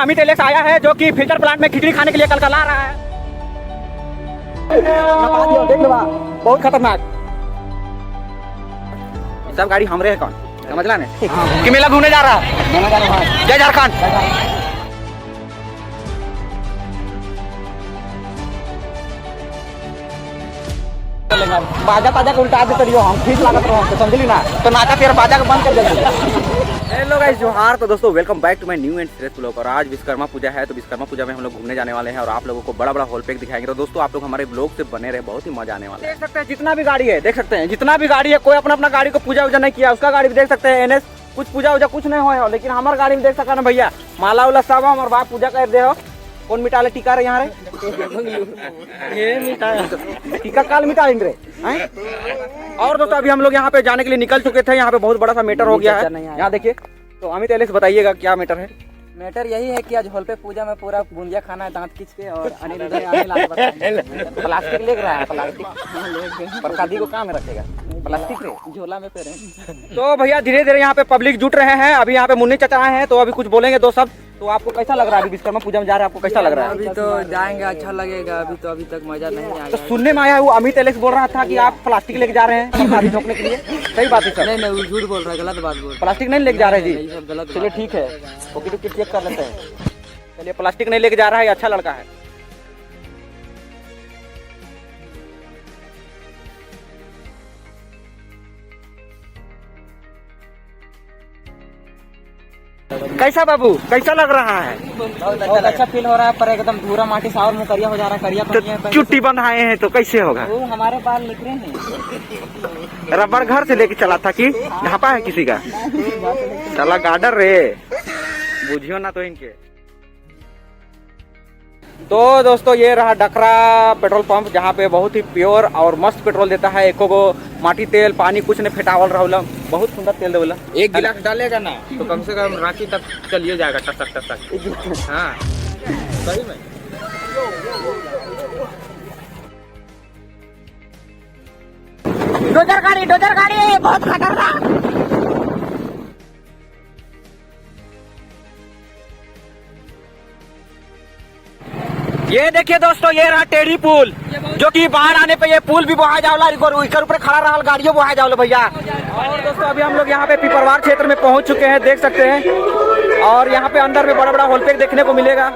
Amit Alex आया है जो कि फिल्टर प्लांट में खिचड़ी खाने के लिए कलकला रहा है। देख लो बहुत खतरनाक। सब गाड़ी हमरे है कौन समझला ने कि मेला घूमने जा रहा है। जय झारखंड। बाजा ताजा को उल्टा दे करियो हम ठीक लागत रहो तो समझली ना तो नाचा तेरा बाजा को बंद कर दे। हेलो गाइस जोहार। तो दोस्तों welcome back to my new and fresh blog. और आज विश्वकर्मा पूजा है तो विश्वकर्मा पूजा में हम लोग घूमने जाने वाले हैं और आप लोगों को बड़ा बड़ा हॉल पैक दिखाएंगे। तो दोस्तों आप लोग हमारे ब्लॉग से बने रहे, बहुत ही मजा आने वाला है। देख सकते हैं जितना भी गाड़ी है, देख सकते हैं जितना भी गाड़ी है, कोई अपना अपना गाड़ी को पूजा वूजा नहीं किया। उसका गाड़ी भी देख सकते हैं एनएस कुछ पूजा वूजा कुछ नहीं हो, लेकिन हमारे गाड़ी में देख सकते ना भैया माला उला सब हमारे बाप पूजा कर दे हो। कौन मिटा ले टीका रे यहाँ रे ये मिटा टीका काल मिटा लेंगे रे। और दोस्तों अभी हम लोग यहाँ पे जाने के लिए निकल चुके थे। यहाँ पे बहुत बड़ा सा मैटर हो गया है। यहाँ देखिए तो अमित एलेक्स बताइएगा क्या मैटर है। मैटर यही है कि आज हॉल पे पूजा में पूरा बूंदिया खाना है दांत खींच के। और प्लास्टिक ले रहा है, प्लास्टिक प्रसादी को कहाँ में रखेगा, प्लास्टिक रे झोला में पे रहे। तो भैया धीरे धीरे यहाँ पे पब्लिक जुट रहे हैं। अभी यहाँ पे मुन्नी चचा आए हैं तो अभी कुछ बोलेंगे दो शब्द। तो आपको कैसा लग रहा है अभी विश्वकर्मा पूजा में जा रहे हैं, आपको कैसा लग रहा है? अभी तो जाएंगे अच्छा लगेगा, अभी तक मजा नहीं आया। तो सुनने में आया है वो अमित एलेक्स बोल रहा था कि आप प्लास्टिक लेके जा रहे हैं प्रसादी ठोकने के लिए, सही बात है सर? नहीं वो झूठ बोल रहा है, गलत बात बोल रहा है। प्लास्टिक नहीं लेके जा रहे जी? सब गलत। चलिए ठीक है, ओके तो चेक कर लेते हैं। चलिए प्लास्टिक नहीं लेके जा रहा है, अच्छा लड़का है। कैसा बाबू कैसा लग रहा है? बहुत अच्छा फील हो रहा है, पर एकदम पूरा माटी सा और मुकरिया हो जा रहा है। करिया तो चुट्टी बंधाए हैं तो कैसे होगा? वो हमारे बाल निकले हैं। रबर घर से लेके चला था कि ढापा है किसी का? चला गार्डर रे बुझियो ना तो इनके। तो दोस्तों ये रहा डकरा पेट्रोल पंप जहाँ पे बहुत ही प्योर और मस्त पेट्रोल देता है। एको को माटी तेल पानी कुछ नहीं फेटावल रहा, बहुत सुंदर तेल देवला। एक गिलास डालेगा ना तो कम से कम रांची तक चलिए जाएगा टसक टसक। हाँ सही में। डोजर गाड़ी बहुत खतरनाक। ये देखिए दोस्तों ये रहा टेढ़ी पुल जो कि बाहर आने पे ये पुल भी बहा जावला, इकर ऊपर खड़ा रहा गाड़ियों बहा जावला भैया। और दोस्तों अभी हम लोग यहाँ पे पिपरवार क्षेत्र में पहुंच चुके हैं, देख सकते हैं। और यहाँ पे अंदर में बड़ा बड़ा हॉल पैक देखने को मिलेगा।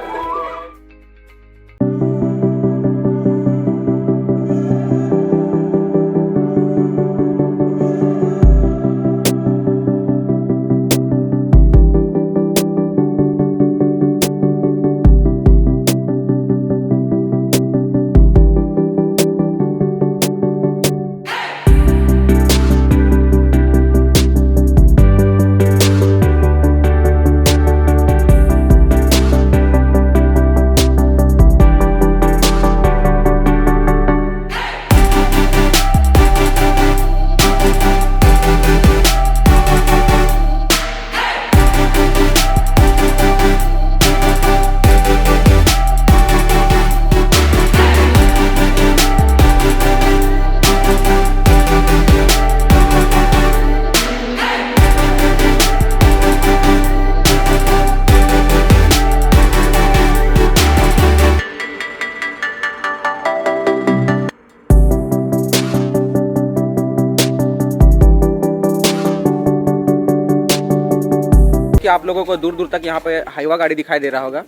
आप लोगों को दूर दूर तक यहाँ पे हाईवा गाड़ी दिखाई दे रहा होगा।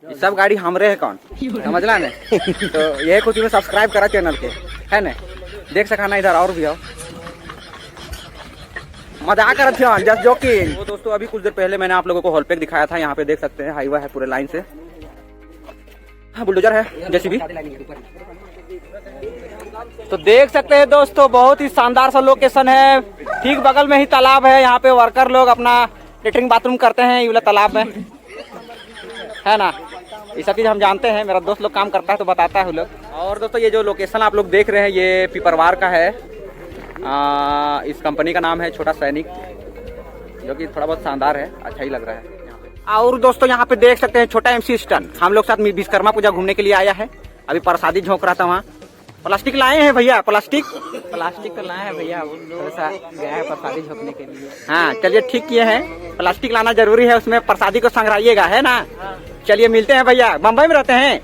ये सब गाड़ी हमरे है कौन समझला ने। तो ये कुछ में सब्सक्राइब करा चैनल के है ना, देख सका ना इधर और भी आओ मजाक करत थे जस्ट जोकिंग। तो दोस्तों अभी कुछ देर पहले मैंने आप लोगों को हॉल पैक दिखाया था। यहाँ पे देख सकते हैं हाईवा है पूरे लाइन से। हाँ बुलडोजर है जेसीबी। तो देख सकते हैं दोस्तों बहुत ही शानदार सा लोकेशन है। ठीक बगल में ही तालाब है। यहाँ पे वर्कर लोग अपना लेटरिंग बाथरूम करते हैं ये वाला तालाब में, है ना। ये सब चीज़ हम जानते हैं, मेरा दोस्त लोग काम करता है तो बताता है वो लोग। और दोस्तों ये जो लोकेशन आप लोग देख रहे हैं ये पिपरवार का है। इस कंपनी का नाम है छोटा सैनिक, जो कि थोड़ा बहुत शानदार है, अच्छा ही लग रहा है यहाँ पे। और दोस्तों यहाँ पे देख सकते हैं छोटा MC स्टन हम लोग साथ विश्वकर्मा पूजा घूमने के लिए आया है। अभी प्रसादी झोंक रहा था वहाँ। प्लास्टिक लाए हैं भैया, प्लास्टिक तो लाए हैं भैया, थोड़ा गया है प्रसादी झोंकने के लिए। हाँ चलिए ठीक किए हैं, प्लास्टिक लाना जरूरी है, उसमें प्रसादी को संग्रहिएगा है ना। चलिए मिलते हैं भैया। बम्बई में रहते हैं?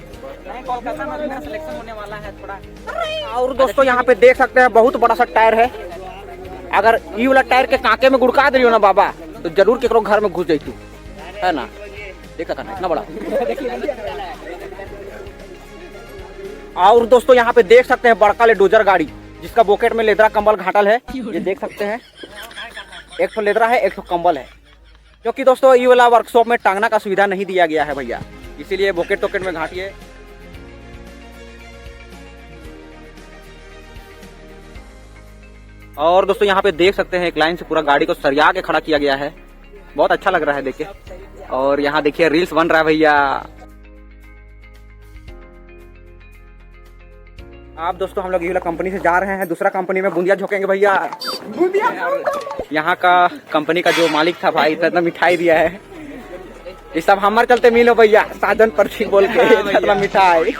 नहीं, कोलकाता में मेरा सिलेक्शन होने वाला है थोड़ा। और दोस्तों यहाँ पे देख सकते हैं बहुत बड़ा सा टायर है। अगर ये वाला टायर के कांके में गुड़का दियो ना बाबा, तो जरूर केकरो घर में घुस जैतू, है ना? देखा करना इतना बड़ा। और दोस्तों यहाँ पे देख सकते हैं बड़का ले डोजर गाड़ी, जिसका बॉकेट में लेदरा कंबल घाटल है। ये देख सकते हैं, एक तो लेदरा है, एक तो कंबल है। क्योंकि दोस्तों ये वाला वर्कशॉप में टांगना का सुविधा नहीं दिया गया है भैया, इसीलिए बॉकेट टोकेट में घाटिए। और दोस्तों यहाँ पे देख सकते हैं एक लाइन से पूरा गाड़ी को सरिया के खड़ा किया गया है। बहुत अच्छा लग रहा है देखिए। और यहाँ देखिए रील्स बन रहा है भैया। आप दोस्तों हम लोग ये वाला कंपनी से जा रहे हैं, दूसरा कंपनी में बूंदिया झोंकेंगे भैया। यहाँ का कंपनी का जो मालिक था भाई, इतना मिठाई दिया है। ये सब हमारे चलते मिलो भैया, साधन पर्ची बोल के इतना मिठाई।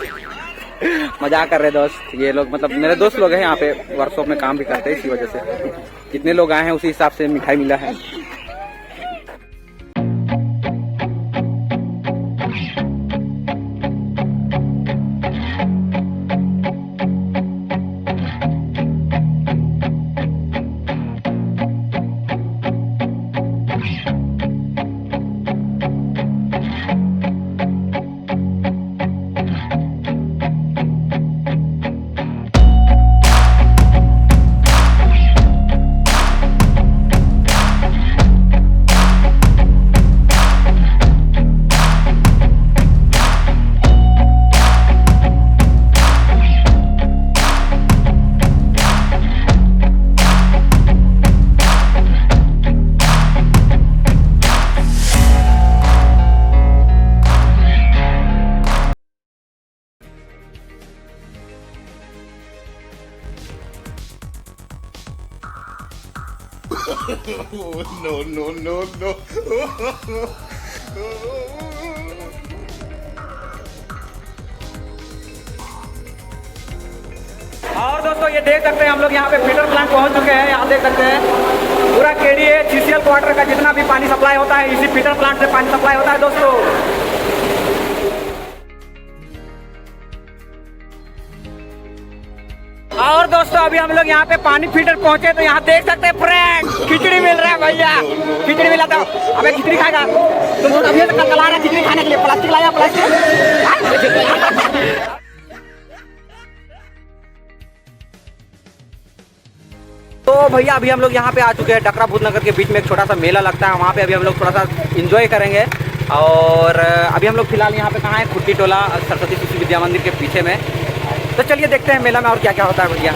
मजाक कर रहे दोस्त, ये लोग मतलब मेरे दोस्त लोग हैं, यहाँ पे वर्कशॉप में काम भी करते हैं, इसी वजह से जितने लोग आए हैं उसी हिसाब से मिठाई मिला है। no. और दोस्तों ये देख सकते हैं हम लोग यहाँ पे फीडर प्लांट पहुँच चुके हैं। यहाँ देख सकते हैं पूरा केडीए जीसीएल क्वार्टर का जितना भी पानी सप्लाई होता है इसी फीडर प्लांट से पानी सप्लाई होता है दोस्तों। और दोस्तों अभी हम लोग यहाँ पे पानी फीडर पहुंचे तो यहाँ देख सकते हैं फ्रेंड खिचड़ी मिल रहा है भैया। खिचड़ी मिला था। अबे खिचड़ी खाएगा तुम लोग? अभी तक कल आ रहा है खिचड़ी खाने के लिए। प्लास्टिक लाया प्लास्टिक। तो भैया अभी हम लोग यहाँ पे आ चुके हैं डकरा भूत नगर के बीच में एक छोटा सा मेला लगता है, वहाँ पे अभी हम लोग थोड़ा सा एंजॉय करेंगे। और अभी हम लोग फिलहाल यहाँ पे कहाँ है, खुट्टी टोला सरस्वती शिशु विद्या मंदिर के पीछे में। तो चलिए देखते हैं मेला में और क्या क्या होता है भैया।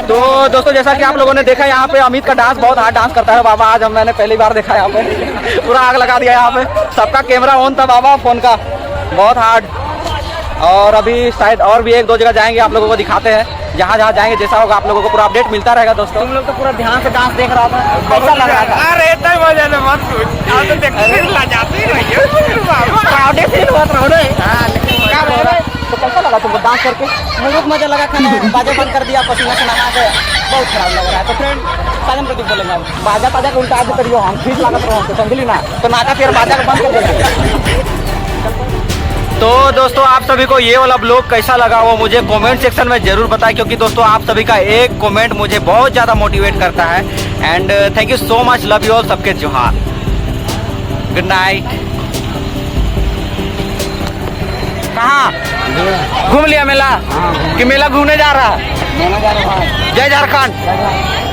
तो दोस्तों जैसा कि आप लोगों ने देखा यहाँ पे अमित का डांस बहुत हार्ड डांस करता है बाबा। आज मैंने पहली बार देखा यहाँ पे, पूरा आग लगा दिया यहाँ पे। सबका कैमरा ऑन था बाबा फोन का, बहुत हार्ड। और अभी शायद और भी एक दो जगह जाएंगे, आप लोगों को दिखाते हैं। जहाँ जहाँ जाएंगे जैसा होगा आप लोगों को पूरा अपडेट मिलता रहेगा दोस्तों। तुम लोग तो पूरा ध्यान से डांस देख रहा था, कैसा लग रहा था? अरे इतना मजा ना मत पूछ, आप तो देखते ला जाते ही रहिए क्राउडेड फील हुआ था रे। क्या बोल रहा है? तो कैसा लगा तुमको डांस करके? बहुत मजा लगा था। बाजा बंद कर दिया, पसीना से नहा के बहुत खराब लग रहा है। तो फ्रेंड साधन प्रतीक बोलेंगे बाजा ताजा के उल्टा आगे करियो, हम ठीक लागत रहो, समझली ना? तो नाका फिर बाजा का बंद कर देंगे। तो दोस्तों आप सभी को ये वाला ब्लॉग कैसा लगा वो मुझे कमेंट सेक्शन में जरूर बताएं, क्योंकि दोस्तों आप सभी का एक कमेंट मुझे बहुत ज़्यादा मोटिवेट करता है। And thank you so much, love you all, सबके जोहार, गुड नाइट। कहाँ घूम लिया मेला कि मेला घूमने जा रहा है? जय झारखंड।